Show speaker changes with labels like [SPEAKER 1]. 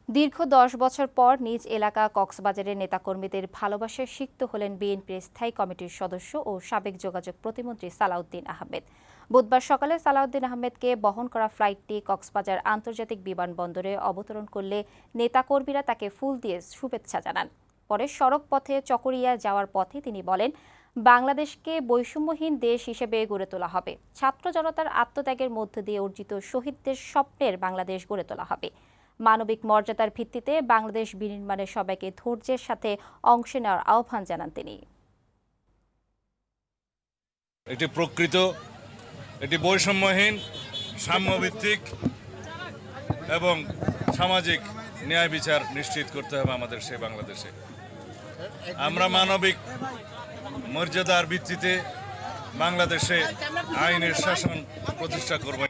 [SPEAKER 1] দীর্ঘ ১০ বছর পর নিজ এলাকা কক্সবাজারের নেতাকর্মীদের ভালোবাসায় সিক্ত হলেন বিএনপির স্থায়ী কমিটির সদস্য ও সাবেক যোগাযোগ প্রতিমন্ত্রী সালাউদ্দিন আহমেদ। বুধবার সকালে সালাউদ্দিন আহমেদকে বহন করা ফ্লাইটটি কক্সবাজার আন্তর্জাতিক বিমানবন্দরে অবতরণ করলে নেতাকর্মীরা তাকে ফুল দিয়ে শুভেচ্ছা জানান। পরে সড়ক পথে চকরিয়া যাওয়ার পথে তিনি বলেন, বাংলাদেশকে বৈষম্যহীন দেশ হিসেবে গড়ে তোলা হবে। ছাত্র জনতার আত্মত্যাগের মধ্য দিয়ে অর্জিত শহীদদের স্বপ্নের বাংলাদেশ গড়ে তোলা হবে। মানবিক মর্যাদার ভিত্তিতে বাংলাদেশ বিনির্মাণে সবাইকে ধৈর্যের সাথে অংশ নেওয়ার আহ্বান জানান তিনি।
[SPEAKER 2] এটি প্রকৃত, এটি বৈষম্যহীন, সাম্যভিত্তিক এবং সামাজিক ন্যায় বিচার নিশ্চিত করতে হবে আমাদের সেই বাংলাদেশে। আমরা মানবিক মর্যাদার ভিত্তিতে বাংলাদেশে আইনের শাসন প্রতিষ্ঠা করব